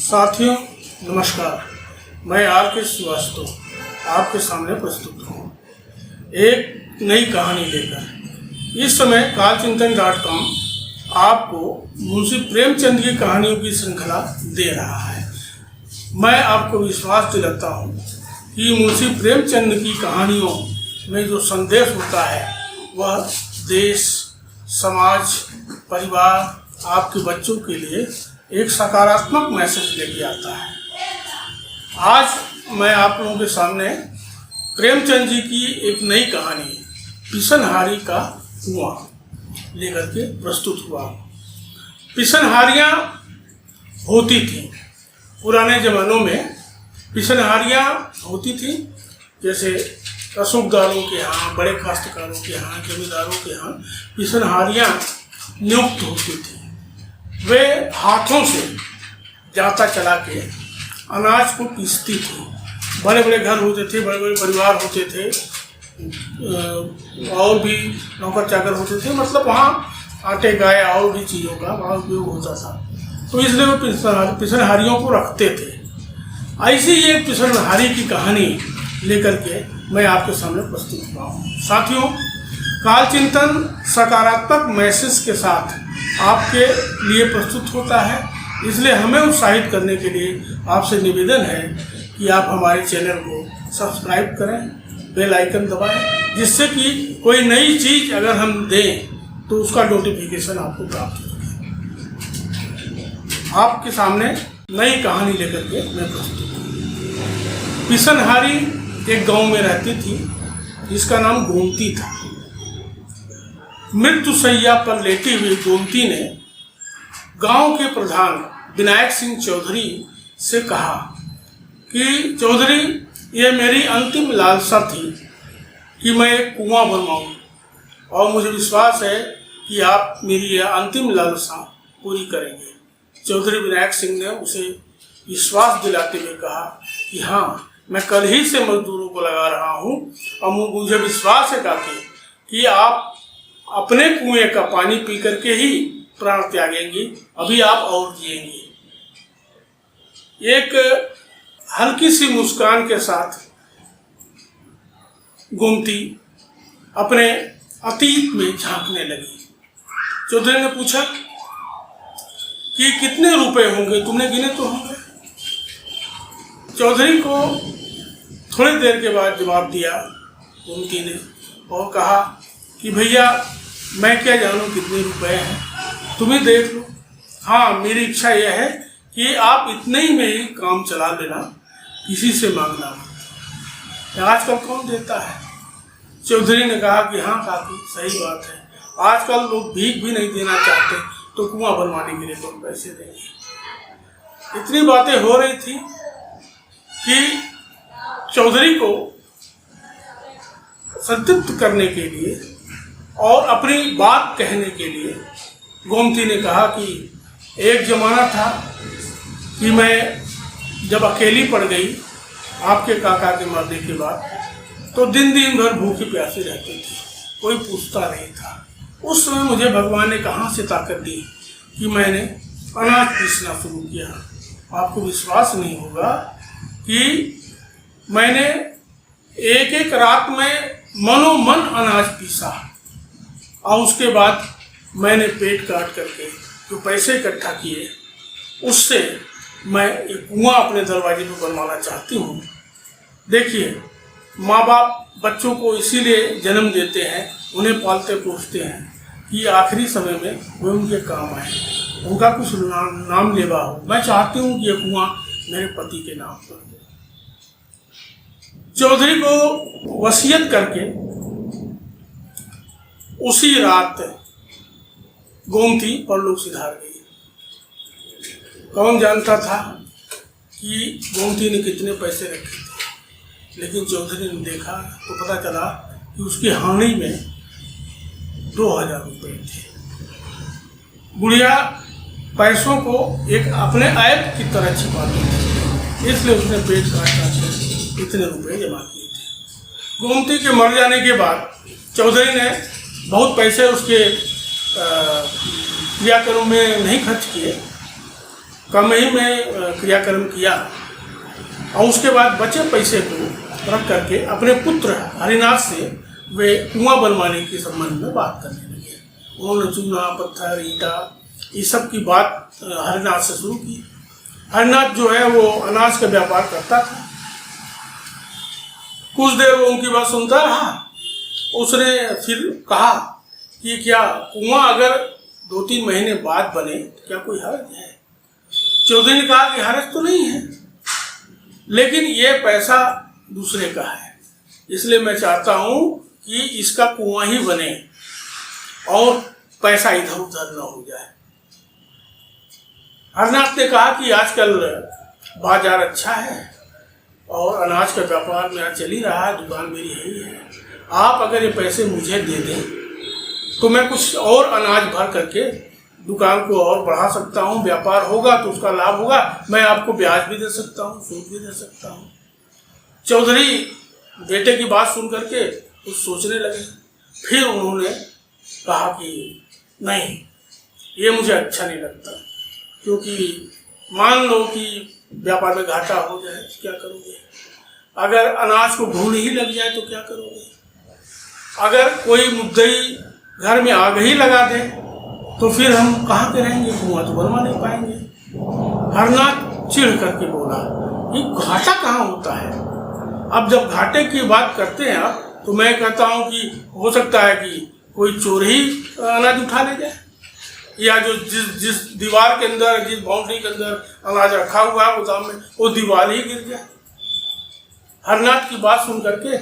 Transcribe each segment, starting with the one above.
साथियों नमस्कार, मैं आर.के. श्रीवास्तव आपके सामने प्रस्तुत हूँ एक नई कहानी लेकर। इस समय कालचिंतन.com आपको मुंशी प्रेमचंद की कहानियों की श्रृंखला दे रहा है। मैं आपको विश्वास दिलाता हूँ कि मुंशी प्रेमचंद की कहानियों में जो संदेश होता है वह देश, समाज, परिवार, आपके बच्चों के लिए एक सकारात्मक मैसेज लेके आता है। आज मैं आप लोगों के सामने प्रेमचंद जी की एक नई कहानी पिसनहारी का कुआं लेकर के प्रस्तुत हुआ। पिसनहारियाँ होती थी पुराने ज़मानों में। पिसनहारियाँ होती थी जैसे रसूखदारों के यहाँ, बड़े काश्तकारों के यहाँ, जमींदारों के यहाँ पिसनहारियाँ नियुक्त होती थी। वे हाथों से जाता चला के अनाज को पीसती थी। बड़े बड़े घर होते थे, बड़े बड़े परिवार होते थे, और भी नौकर चाकर होते थे। मतलब वहाँ आटे गाय और भी चीज़ों का वहाँ उपयोग होता था, तो इसलिए वो पिसनहारियों को रखते थे। ऐसी ये पिसनहारी की कहानी लेकर के मैं आपके सामने प्रस्तुत हुआ हूँ। साथियों, कालचिंतन सकारात्मक मैसेज के साथ आपके लिए प्रस्तुत होता है, इसलिए हमें उत्साहित करने के लिए आपसे निवेदन है कि आप हमारे चैनल को सब्सक्राइब करें, बेल आइकन दबाएं, जिससे कि कोई नई चीज़ अगर हम दें तो उसका नोटिफिकेशन आपको प्राप्त हो सके। आपके सामने नई कहानी लेकर के मैं प्रस्तुत हूँ। पिसनहारी एक गांव में रहती थी जिसका नाम गोमती था। मृत्युशैया पर लेटी हुई गोमती ने गांव के प्रधान विनायक सिंह चौधरी से कहा कि चौधरी, ये मेरी अंतिम लालसा थी कि मैं एक कुआं बनवाऊं, और मुझे विश्वास है कि आप मेरी यह अंतिम लालसा पूरी करेंगे। चौधरी विनायक सिंह ने उसे विश्वास दिलाते हुए कहा कि हाँ, मैं कल ही से मजदूरों को लगा रहा हूँ और मुझे विश्वास है काकी कि आप अपने कुएं का पानी पी करके ही प्राण त्यागेंगी, अभी आप और जिएंगी। एक हल्की सी मुस्कान के साथ गोमती अपने अतीत में झांकने लगी। चौधरी ने पूछा कि कितने रुपए होंगे, तुमने गिने तो होंगे? चौधरी को थोड़ी देर के बाद जवाब दिया गोमती ने और कहा कि भैया, मैं क्या जानूं कितने रुपए हैं, तुम ही देख लो। हाँ, मेरी इच्छा यह है कि आप इतने ही में ही काम चला लेना, किसी से मांगना मत। आजकल कौन देता है? चौधरी ने कहा कि हाँ काकी, सही बात है, आजकल लोग भीख भी नहीं देना चाहते, तो कुआं बनवाने के लिए कौन पैसे देंगे। इतनी बातें हो रही थी कि चौधरी को संतुष्ट करने के लिए और अपनी बात कहने के लिए गोमती ने कहा कि एक ज़माना था कि मैं जब अकेली पड़ गई आपके काका के मरने के बाद, तो दिन दिन भर भूखे प्यासे रहती थी, कोई पूछता नहीं था। उस समय मुझे भगवान ने कहाँ से ताकत दी कि मैंने अनाज पीसना शुरू किया। आपको विश्वास नहीं होगा कि मैंने एक एक रात में मनोमन अनाज पीसा, और उसके बाद मैंने पेट काट करके जो पैसे इकट्ठा किए, उससे मैं एक कुआं अपने दरवाजे पर बनवाना चाहती हूँ। देखिए, माँ बाप बच्चों को इसीलिए जन्म देते हैं, उन्हें पालते पोसते हैं कि आखिरी समय में वो उनके काम आए, उनका कुछ नाम लेवा हो। मैं चाहती हूँ कि यह कुआं मेरे पति के नाम पर हो। चौधरी को वसीयत करके उसी रात गोमती परलोक सिधार गई। कौन जानता था कि गोमती ने कितने पैसे रखे थे, लेकिन चौधरी ने देखा तो पता चला कि उसकी हानि में 2000 रुपये थे। बुढ़िया पैसों को एक अपने ऐप की तरह छिपाती थी, इसलिए उसने पेट काट इतने रुपए जमा किए थे। गोमती के मर जाने के बाद चौधरी ने बहुत पैसे उसके क्रियाक्रम में नहीं खर्च किए, कम ही में क्रियाक्रम किया और उसके बाद बचे पैसे को रख करके अपने पुत्र हरिनाथ से वे कुआं बनवाने के संबंध में बात करने लगे। उन्होंने चूना पत्थर ईंटा ये सब की बात हरिनाथ से शुरू की। हरिनाथ जो है वो अनाज का व्यापार करता था। कुछ देर वो उनकी बात सुनता रहा। उसने फिर कहा कि क्या कुआं अगर 2-3 महीने बाद बने तो क्या कोई हर्ज है? चौधरी ने कहा कि हर्ज तो नहीं है, लेकिन ये पैसा दूसरे का है, इसलिए मैं चाहता हूं कि इसका कुआं ही बने और पैसा इधर उधर न हो जाए। हरनाथ ने कहा कि आजकल बाजार अच्छा है और अनाज का व्यापार मेरा चल ही रहा है, दुकान मेरी है ही है। आप अगर ये पैसे मुझे दे दें तो मैं कुछ और अनाज भर करके दुकान को और बढ़ा सकता हूँ, व्यापार होगा तो उसका लाभ होगा, मैं आपको ब्याज भी दे सकता हूँ, सूद भी दे सकता हूँ। चौधरी बेटे की बात सुन करके कुछ सोचने लगे। फिर उन्होंने कहा कि नहीं, ये मुझे अच्छा नहीं लगता, क्योंकि मान लो कि व्यापार में घाटा हो जाए तो क्या करोगे? अगर अनाज को घून ही लग जाए तो क्या करोगे? अगर कोई मुद्दई घर में आग ही लगा दे तो फिर हम कहाँ के रहेंगे? कुआं तो बनवा नहीं पाएंगे। हरनाथ चिढ़ करके बोला कि घाटा कहाँ होता है? अब जब घाटे की बात करते हैं आप, तो मैं कहता हूँ कि हो सकता है कि कोई चोर ही अनाज उठा ले जाए, या जो जिस दीवार के अंदर, जिस बाउंड्री के अंदर अनाज रखा हुआ है गोदाम में, वो दीवार ही गिर जाए। हरनाथ की बात सुन करके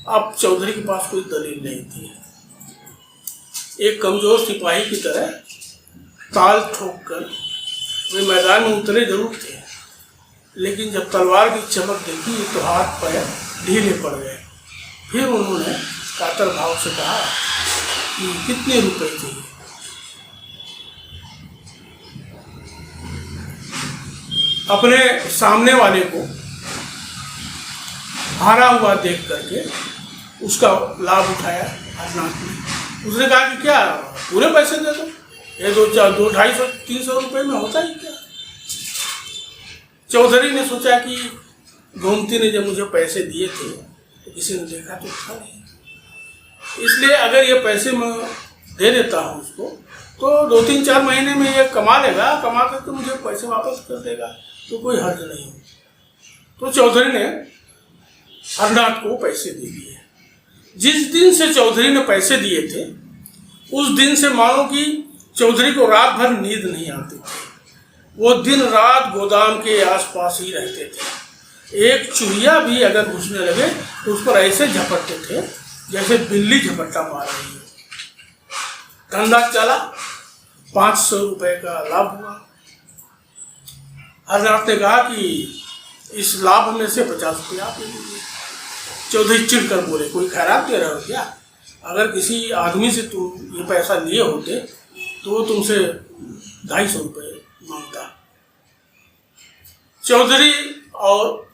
अब चौधरी के पास कोई दलील नहीं थी। एक कमजोर सिपाही की तरह ताल ठोक कर वे मैदान में उतरे जरूर थे, लेकिन जब तलवार की चमक देखी तो हाथ पैर ढीले पड़ गए। फिर उन्होंने कातर भाव से कहा कि कितने रुपए चाहिए? अपने सामने वाले को हारा हुआ देख करके उसका लाभ उठाया हरनाथ ने। उसने कहा कि क्या पूरे पैसे दे दो, ये 200-250-300 रुपए में होता ही क्या? चौधरी ने सोचा कि गोमती ने जब मुझे पैसे दिए थे तो किसी ने देखा तो था नहीं, इसलिए अगर ये पैसे मैं दे देता हूँ उसको तो 2-3-4 महीने में ये कमा लेगा, कमा करके मुझे पैसे वापस कर देगा, तो कोई हर्ज नहीं हो। तो चौधरी ने हरनाथ को पैसे दे दिए। जिस दिन से चौधरी ने पैसे दिए थे उस दिन से मानो कि चौधरी को रात भर नींद नहीं आती थी। वो दिन रात गोदाम के आसपास ही रहते थे। एक चूहिया भी अगर घुसने लगे तो उस पर ऐसे झपटते थे जैसे बिल्ली झपट्टा मार रही है। धंधा चला, 500 रुपए का लाभ हुआ। हरनाथ ने कहा कि इस लाभ में से 50 रुपये आप ले लीजिए। चौधरी चिढ़ कर बोले, कोई खैरात दे रहे हो क्या? अगर किसी आदमी से तुम ये पैसा लिए होते तो वो तुमसे 250 रुपये मांगता। चौधरी और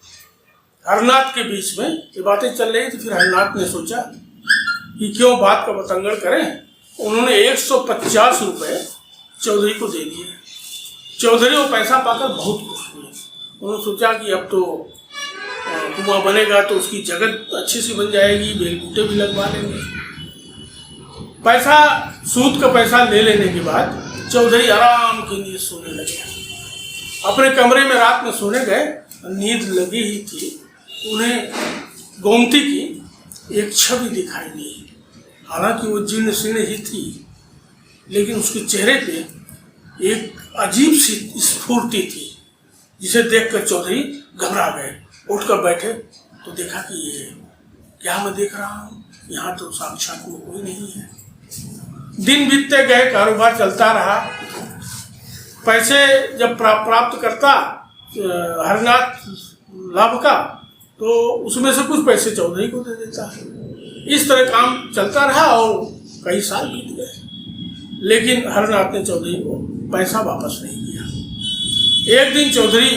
हरनाथ के बीच में ये बातें चल रही थी। फिर हरनाथ ने सोचा कि क्यों बात का बतंगड़ करें। उन्होंने 150 रुपये चौधरी को दे दिए। चौधरी वो पैसा पाकर बहुत खुश हुए। उन्होंने सोचा कि अब तो कुआं बनेगा तो उसकी जगह अच्छी सी बन जाएगी, बेल बूटे भी लगवा लेंगे। पैसा, सूद का पैसा ले लेने के बाद चौधरी आराम की नींद सोने लगे। अपने कमरे में रात में सोने गए, नींद लगी ही थी। उन्हें गोमती की एक छवि दिखाई दी। हालांकि वो जीर्ण शीर्ण ही थी, लेकिन उसके चेहरे पे एक अजीब सी स्फूर्ति थी, जिसे देखकर चौधरी घबरा गए। उठकर बैठे तो देखा कि ये क्या मैं देख रहा हूँ, यहाँ तो साक्षात में कोई नहीं है। दिन बीतते गए, कारोबार चलता रहा। पैसे जब प्राप्त करता हरनाथ लाभ का, तो उसमें से कुछ पैसे चौधरी को दे देता। इस तरह काम चलता रहा और कई साल बीत गए, लेकिन हरनाथ ने चौधरी को पैसा वापस नहीं किया। एक दिन चौधरी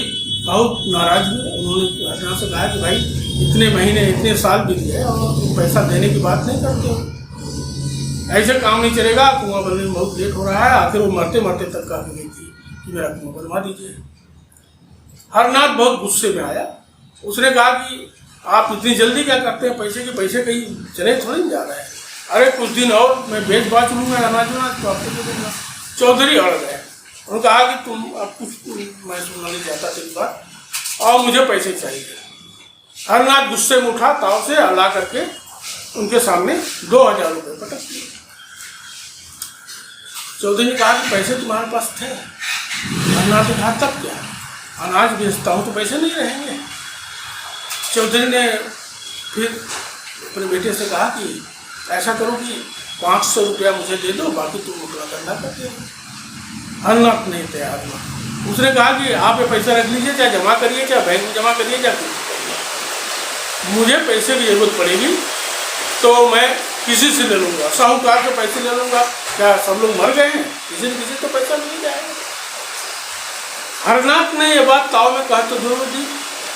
बहुत नाराज हुए। उन्होंने हरनाथ से कहा कि भाई, इतने महीने इतने साल बीत गए और तुम पैसा देने की बात नहीं करते हो, ऐसे काम नहीं चलेगा। कुआं बनने में बहुत लेट हो रहा है। आखिर वो मरते मरते तक कहा गई थी कि मेरा कुआं बनवा दीजिए। हरनाथ बहुत गुस्से में आया। उसने कहा कि आप इतनी जल्दी क्या करते हैं, पैसे कहीं चले थोड़ी नहीं जा रहे हैं। अरे कुछ दिन और मैं बेच बाच लूँगा अनाज तो आपको दे दूँगा। चौधरी अड़ गए। उन्होंने कहा कि तुम अब कुछ मैं सुनना नहीं चाहता तेरी बात, और मुझे पैसे चाहिए। हरनाथ गुस्से में उठा, ताव से हला करके उनके सामने 2000 रुपये पटक दिए। चौधरी ने कहा कि पैसे तुम्हारे पास थे। हरनाथ ने कहा तब क्या, अनाज बेचता हूँ तो पैसे नहीं रहेंगे। चौधरी ने फिर अपने बेटे से कहा कि ऐसा करो कि 500 रुपया मुझे दे दो, बाकी तुम अपना धंधा कर दो। हरनाथ नहीं तैयार हुआ। उसने कहा कि आप ये पैसा रख लीजिए, चाहे जमा करिए, चाहे बैंक में जमा करिए, चाहे कुछ करिए, मुझे पैसे की जरूरत पड़ेगी तो मैं किसी से ले लूँगा, साहूकार से पैसे ले लूँगा। क्या सब लोग मर गए हैं? किसी न किसी तो पैसा मिल जाएगा। हरनाथ ने ये बात ताव में कहा तो जरूर दी,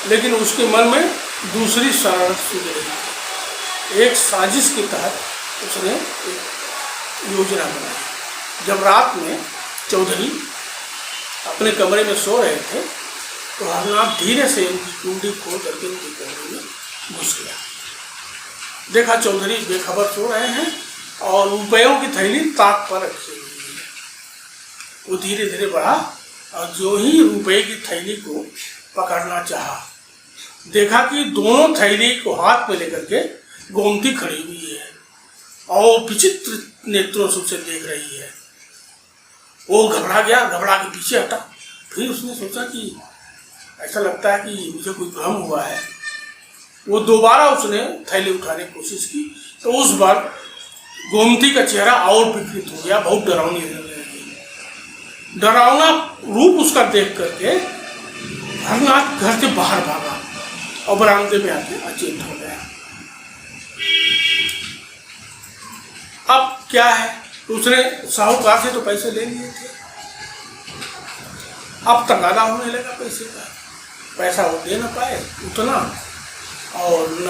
लेकिन उसके मन में दूसरी शरारत सूझ रही। एक साजिश के तहत उसने एक योजना बनाई। जब रात में चौधरी अपने कमरे में सो रहे थे तो हरनाथ धीरे से उनकी कुंडी खोल करके उनके कमरे में घुस गया। देखा चौधरी बेखबर सो रहे हैं और रुपयों की थैली ताक पर रखी हुई है। वो धीरे धीरे बढ़ा और जो ही रुपये की थैली को पकड़ना चाहा, देखा कि दोनों थैली को हाथ में लेकर के गोमती खड़ी हुई है और विचित्र नेत्रों से उसे देख रही है। वो घबरा गया, घबरा के पीछे हटा। फिर उसने सोचा कि ऐसा लगता है कि मुझे कोई भ्रम हुआ है। वो दोबारा उसने थैली उठाने की कोशिश की तो उस बार गोमती का चेहरा और विकृत हो गया, बहुत डरावनी लगी। डरावना रूप उसका देख करके हरनाथ घर से बाहर भागा और बरामदे में आके अचेत हो गया। अब क्या है, उसने साहूकार से तो पैसे ले लिए थे, अब तगादा होने लगा पैसे का। पैसा वो दे ना पाए उतना और न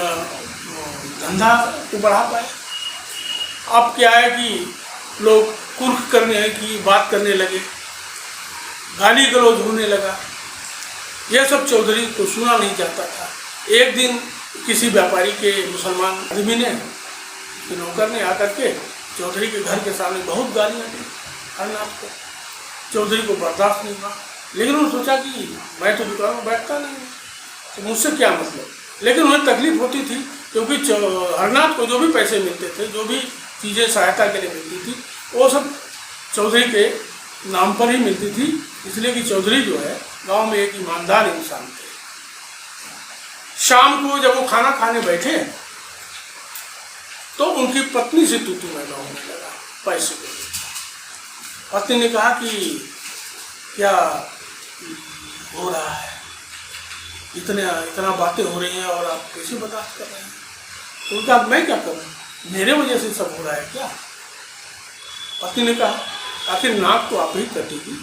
धंधा को बढ़ा पाए। अब क्या है कि लोग कुर्क करने की बात करने लगे, गाली गलौज होने लगा। यह सब चौधरी को सुना नहीं जाता था। एक दिन किसी व्यापारी के मुसलमान आदमी ने, नौकर ने आकर के चौधरी के घर के सामने बहुत गालियाँ दी हरनाथ को। चौधरी को बर्दाश्त नहीं हुआ, लेकिन उन्होंने सोचा कि मैं तो दुकान में बैठता नहीं हूँ तो मुझसे क्या मतलब। लेकिन उन्हें तकलीफ होती थी क्योंकि हरनाथ को जो भी पैसे मिलते थे, जो भी चीज़ें सहायता के लिए मिलती थी, वो सब चौधरी के नाम पर ही मिलती थी। इसलिए कि चौधरी जो है गांव में एक ईमानदार इंसान थे। शाम को जब वो खाना खाने बैठे तो उनकी पत्नी से तू मैदा होने लगा पैसे के लिए। पत्नी ने कहा कि क्या हो रहा है, इतना बातें हो रही हैं और आप कैसे बर्दाश्त कर रहे हैं। तो उनका मैं क्या करूँ, मेरे वजह से सब हो रहा है क्या। पत्नी ने कहा आखिर नाक तो आप ही कटेगी,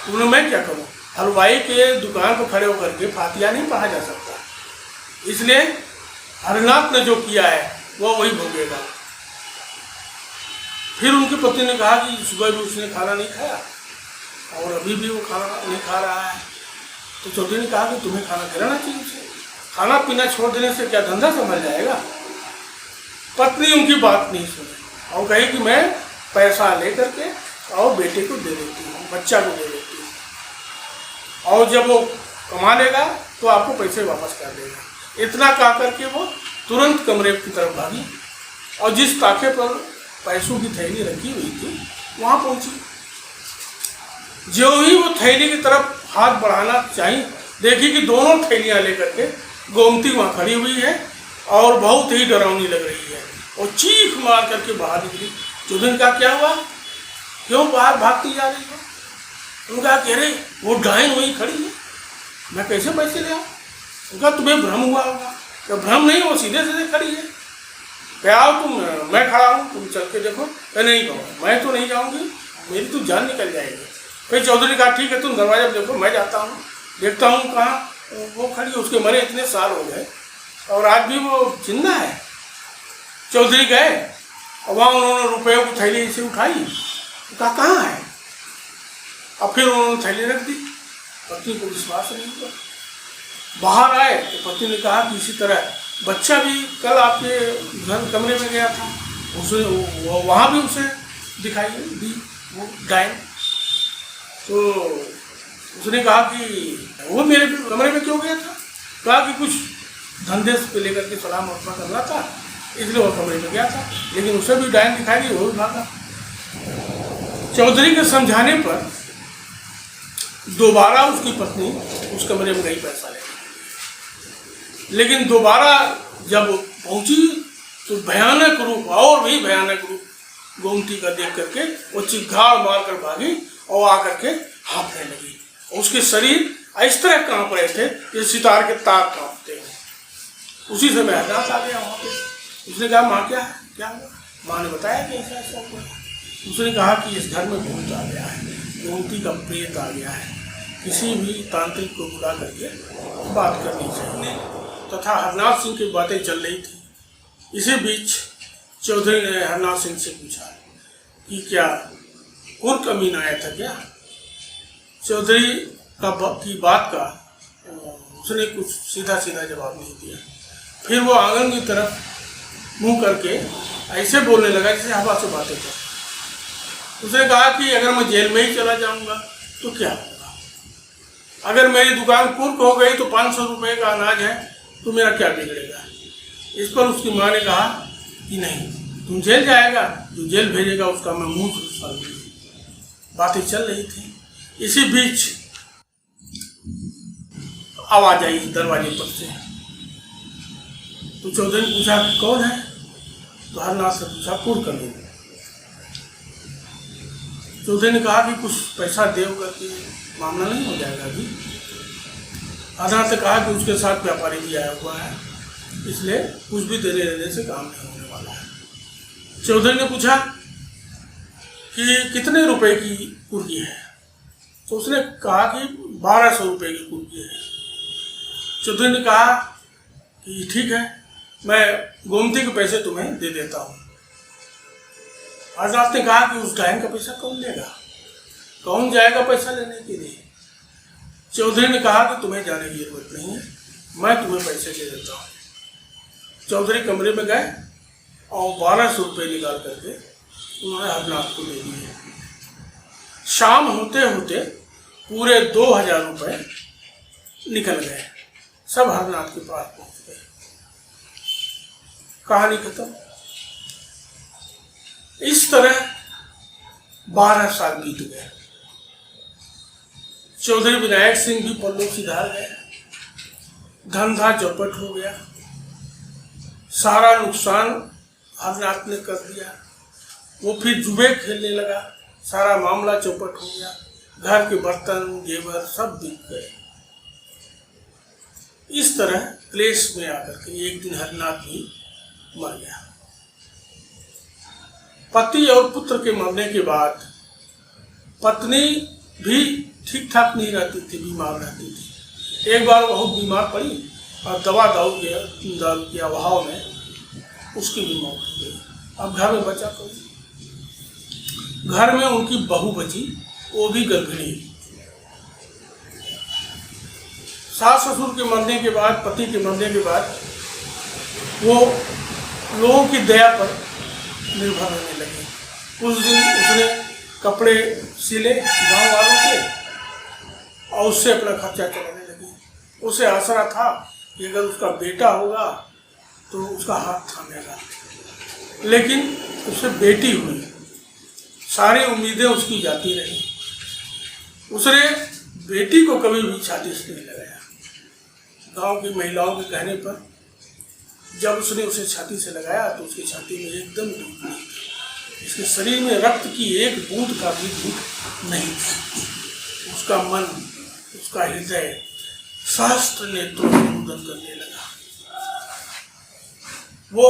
उन्हें मैं क्या करूँ। हलवाई के दुकान पर खड़े होकर के फातिया नहीं पढ़ा जा सकता, इसलिए हरनाथ ने जो किया है वो वही भोगेगा। फिर उनकी पत्नी ने कहा कि सुबह भी उसने खाना नहीं खाया और अभी भी वो खाना नहीं खा रहा है। तो चौधरी ने कहा कि तुम्हें खाना खिलाना चाहिए उसे, खाना पीना छोड़ देने से क्या धंधा संभल जाएगा। पत्नी उनकी बात नहीं सुनी और कही कि मैं पैसा लेकर के और बेटे को दे देती हूँ, बच्चा को दे देती हूँ, और जब वो कमा लेगा तो आपको पैसे वापस कर देगा। इतना कहा करके वो तुरंत कमरे की तरफ भागी और जिस ताखे पर पैसों की थैली रखी हुई थी वहाँ पहुँची। जो ही वो थैली की तरफ हाथ बढ़ाना चाहिए, देखी कि दोनों थैलियाँ लेकर के गोमती वहाँ खड़ी हुई है और बहुत ही डरावनी लग रही है और चीख मार करके बाहर निकली। चौधरी का क्या हुआ, क्यों बाहर भागती जा रही हो। उनका कह रहे वो डाइन वहीं खड़ी है, मैं कैसे पैसे ले आऊँ। उनका तुम्हें भ्रम हुआ होगा। क्या भ्रम नहीं, वो सीधे सीधे खड़ी है। क्या आओ तुम, मैं खड़ा हूँ, तुम चल के देखो। मैं नहीं कहूँ, मैं तो नहीं जाऊँगी, मेरी तो जान निकल जाएगी। फिर चौधरी कहा ठीक है तुम दरवाजा देखो, मैं जाता हूँ देखता हूँ कहाँ वो खड़ी है। उसके मरे इतने साल हो गए और आज भी वो जिंदा है। चौधरी गए और वहाँ उन्होंने रुपयों की थैली से उठाई, कहा कहाँ है। अब फिर उन्होंने थैली रख दी पत्नी को विश्वास नहीं हुआ। बाहर आए तो पत्नी ने कहा कि इसी तरह बच्चा भी कल आपके घर कमरे में गया था, उसे वहाँ भी उसे दिखाई दी वो डायन। तो उसने कहा कि वो मेरे कमरे में क्यों गया था? कहा कि कुछ धंधे पे लेकर के सलाह मशवरा करना था, इसलिए वो कमरे में गया था, लेकिन उसे भी डायन दिखाई दी, वो भी भागा। चौधरी के समझाने पर दोबारा उसकी पत्नी उस कमरे में गई पैसा लेने, लेकिन दोबारा जब पहुंची तो भयानक रूप, और भी भयानक रूप गोमती का देख करके वो चिल्लाड़ मार कर भागी और आकर के हाँफने लगी। उसके शरीर इस तरह कांप रहे थे कि सितार के तार कांपते हैं। उसी समय हरनाथ आ गया वहाँ पे। उसने कहा माँ क्या है, क्या हुआ? माँ ने बताया कि ऐसा ऐसा हुआ। उसने कहा कि इस घर में भूत आ गया है, गोमती का प्रेत आ गया है, किसी भी तांत्रिक को बुला करके बात करनी चाहिए। तथा हरनाथ सिंह की बातें चल रही थी। इसी बीच चौधरी ने हरनाथ सिंह से पूछा कि क्या कुर्क अमीन आया था क्या? चौधरी की बात का उसने कुछ सीधा सीधा जवाब नहीं दिया। फिर वो आंगन की तरफ मुंह करके ऐसे बोलने लगा जैसे हवा से बातें कर। उसने कहा कि अगर मैं जेल में ही चला जाऊंगा तो क्या होगा? अगर मेरी दुकान कुर्क हो गई तो 500 रुपये का अनाज है तो मेरा क्या बिगड़ेगा? इस पर उसकी माँ ने कहा कि नहीं, तुम जेल जाएगा, जो जेल भेजेगा उसका मैं मुंह सुन। बातें चल रही थी। इसी बीच आवाज आई दरवाजे पर से। तो चौधरी ने पूछा कि कौन है? तो हरनाथ से पूछा कुर्क अमीन। चौधरी ने कहा कि कुछ पैसा दे करके मामला नहीं हो जाएगा अभी। हरनाथ ने कहा कि उसके साथ व्यापारी भी आया हुआ है, इसलिए कुछ भी देने लेने से काम नहीं होने वाला है। चौधरी ने पूछा कि कितने रुपए की कुर्की है? तो उसने कहा कि 1200 रुपये की कुर्की है। चौधरी ने कहा कि ठीक है, मैं गोमती के पैसे तुम्हें दे देता हूँ। हरनाथ ने कहा कि उस डायन का पैसा कौन लेगा? कौन जाएगा पैसा लेने के लिए? चौधरी ने कहा कि तुम्हें जाने की जरूरत नहीं है, मैं तुम्हें पैसे दे देता हूँ। चौधरी कमरे में गए और 1200 रुपये निकाल करके उन्होंने हरनाथ को दे दिए। शाम होते होते पूरे 2000 रुपये निकल गए, सब हरनाथ के पास पहुंच गए। कहानी खत्म। इस तरह 12 साल बीत गए। चौधरी विनायक सिंह भी पल्लू सिधार गए, धंधा चौपट हो गया, सारा नुकसान हरनाथ ने कर दिया। वो फिर जुए खेलने लगा, सारा मामला चौपट हो गया, घर के बर्तन जेवर सब बिक गए। इस तरह क्लेश में आकर के एक दिन हरनाथ भी मर गया। पति और पुत्र के मरने के बाद पत्नी भी ठीक ठाक नहीं रहती थी, बीमार रहती थी। एक बार बहुत बीमार पड़ी और दवा दारू के अभाव में उसकी भी मौत हो गई। अब घर में बचा कोई? घर में उनकी बहू बची, वो भी गर्भिणी। सास ससुर के मरने के बाद, पति के मरने के बाद वो लोगों की दया पर निर्भर रहने लगे। उस दिन उसने कपड़े सिले गांव वालों के और उससे अपना खर्चा चलाने लगी। उसे आसरा था कि अगर उसका बेटा होगा तो उसका हाथ थामेगा, लेकिन उससे बेटी हुई, सारी उम्मीदें उसकी जाती रही। उसने बेटी को कभी भी छाती से नहीं लगाया। गांव की महिलाओं के कहने पर जब उसने उसे छाती से लगाया तो उसकी छाती में एकदम धूप नहीं थी, इसके शरीर में रक्त की एक बूंद का भी धूप नहीं था। उसका मन, उसका हृदय सहस्त्र नेत्रों से रुदन करने लगा। वो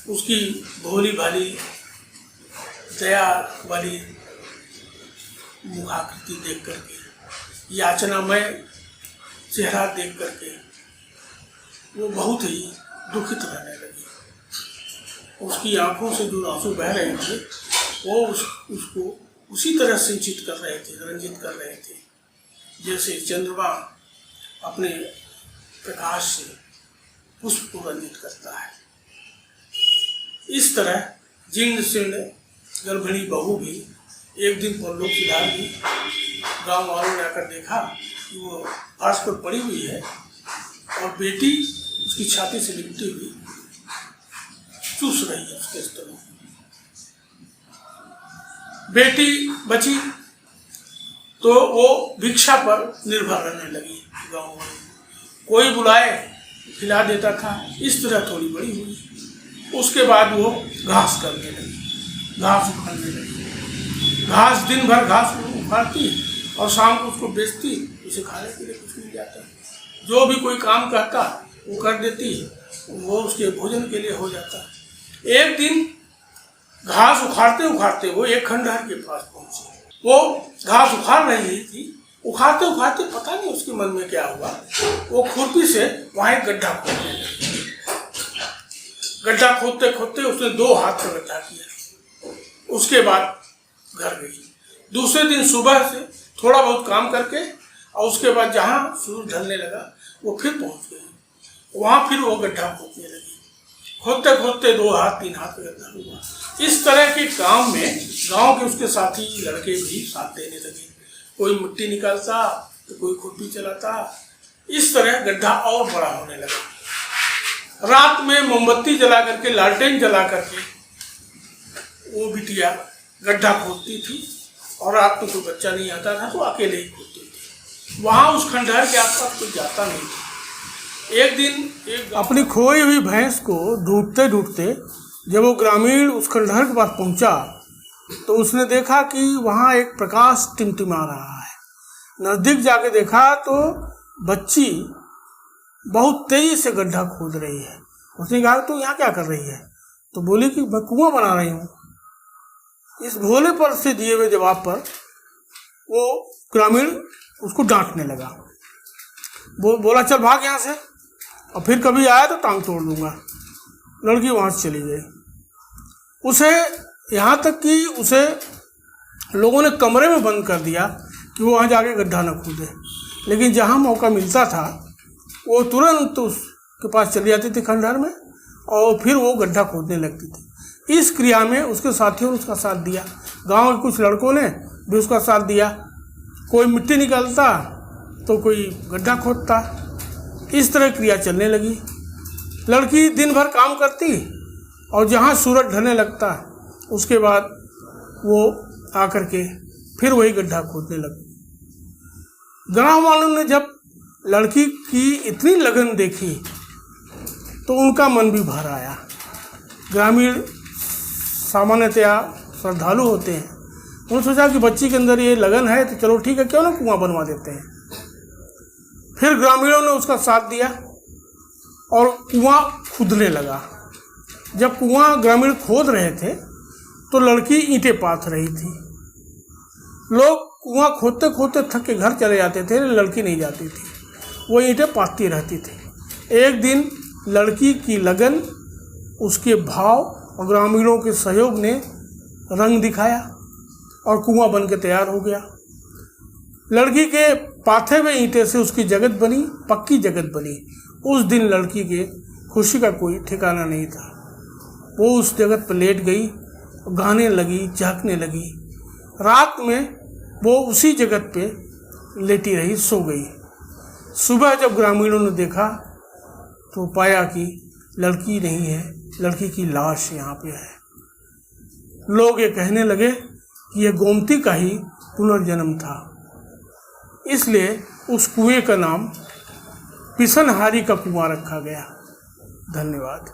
उसकी भोली भाली दया वाली मुखाकृति देख करके, याचनामय चेहरा देख करके वो बहुत ही दुखित रहने लगी। उसकी आंखों से जो आंसू बह रहे थे वो उसको उसी तरह सिंचित कर रहे थे, रंजित कर रहे थे जैसे चंद्रमा अपने प्रकाश से पुष्प को रंजित करता है, इस तरह जीर्ण शीर्ण गर्भिणी बहू भी एक दिन परलोक सिधार गई। गाँव वालों ने आकर देखा कि वो फर्श पर पड़ी हुई है और बेटी उसकी छाती से लिपटी हुई चूस रही है उसके स्तनों में। बेटी बची तो वो भिक्षा पर निर्भर रहने लगी। गाँव में कोई बुलाए खिला देता था, इस तरह थोड़ी बड़ी हुई। उसके बाद वो घास करने लगी, घास उखाड़ने लगी। घास दिन भर घास उखाड़ती और शाम को उसको बेचती, उसे खाने के लिए कुछ मिल जाता। जो भी कोई काम कहता वो कर देती, वो उसके भोजन के लिए हो जाता। एक दिन घास उखाड़ते उखाड़ते वो एक खंडहर के पास पहुंची। वो घास उखाड़ रही थी, उखाड़ते उखाड़ते पता नहीं उसके मन में क्या हुआ, वो खुरपी से वहां एक गड्ढा खोदने लगी। गड्ढा खोदते खोदते उसने 2 हाथ का गड्ढा किया। उसके बाद घर गई। दूसरे दिन सुबह से थोड़ा बहुत काम करके और उसके बाद जहाँ सूरज ढलने लगा वो फिर पहुंच गई। वहाँ फिर वो गड्ढा खोदने लगी। खोदते खोदते 2 हाथ 3 हाथ का गड्ढा हुआ। इस तरह के काम में गांव के उसके साथी लड़के भी साथ देने लगे। कोई मिट्टी निकालता तो कोई खुरपी चलाता। इस तरह गड्ढा और बड़ा होने लगा। रात में मोमबत्ती जला करके, लालटेन जला करके वो बिटिया गड्ढा खोदती थी और रात में कोई बच्चा नहीं आता था तो अकेले ही खोदती थी। वहाँ उस खंडहर के आसपास कोई जाता नहीं था। एक दिन अपनी खोई हुई भैंस को ढूंढते ढूंढते जब वो ग्रामीण उस खंडहर के पास पहुंचा तो उसने देखा कि वहाँ एक प्रकाश टिमटिमा रहा है। नज़दीक जाके देखा तो बच्ची बहुत तेजी से गड्ढा खोद रही है। उसने कहा तो यहाँ क्या कर रही है? तो बोली कि मैं कुआं बना रही हूँ। इस भोले पर से दिए हुए जवाब पर वो ग्रामीण उसको डांटने लगा। बोला चल भाग यहाँ से, और फिर कभी आया तो टांग तोड़ दूंगा। लड़की वहाँ से चली गई। उसे यहाँ तक कि उसे लोगों ने कमरे में बंद कर दिया कि वो वहाँ जाके गड्ढा न खोदे, लेकिन जहाँ मौका मिलता था वो तुरंत उसके पास चली जाती थी खंडहर में और फिर वो गड्ढा खोदने लगती थी। इस क्रिया में उसके साथियों ने उसका साथ दिया। गांव के कुछ लड़कों ने भी उसका साथ दिया। कोई मिट्टी निकालता तो कोई गड्ढा खोदता। इस तरह क्रिया चलने लगी। लड़की दिन भर काम करती और जहाँ सूरज ढलने लगता उसके बाद वो आकर के फिर वही गड्ढा खोदने लगी। गाँव वालों ने जब लड़की की इतनी लगन देखी तो उनका मन भी भर आया। ग्रामीण सामान्यतया श्रद्धालु होते हैं। उन्होंने सोचा कि बच्ची के अंदर ये लगन है तो चलो ठीक है, क्यों ना कुआं बनवा देते हैं। फिर ग्रामीणों ने उसका साथ दिया और कुआं खुदने लगा। जब कुआं ग्रामीण खोद रहे थे तो लड़की ईंटें पाथ रही थी। लोग कुआं खोदते खोदते थक के घर चले जाते थे, लड़की नहीं जाती थी, वो ईंटें पाथती रहती थी। एक दिन लड़की की लगन, उसके भाव और ग्रामीणों के सहयोग ने रंग दिखाया और कुआं बन के तैयार हो गया। लड़की के पाथे हुए ईंटे से उसकी जगत बनी, पक्की जगत बनी। उस दिन लड़की के खुशी का कोई ठिकाना नहीं था। वो उस जगत पर लेट गई, गाने लगी, झांकने लगी। रात में वो उसी जगत पे लेटी रही, सो गई। सुबह जब ग्रामीणों ने देखा तो पाया कि लड़की नहीं है, लड़की की लाश यहाँ पे है। लोग ये कहने लगे कि यह गोमती का ही पुनर्जन्म था। इसलिए उस कुएं का नाम पिसनहारी का कुआं रखा गया। धन्यवाद।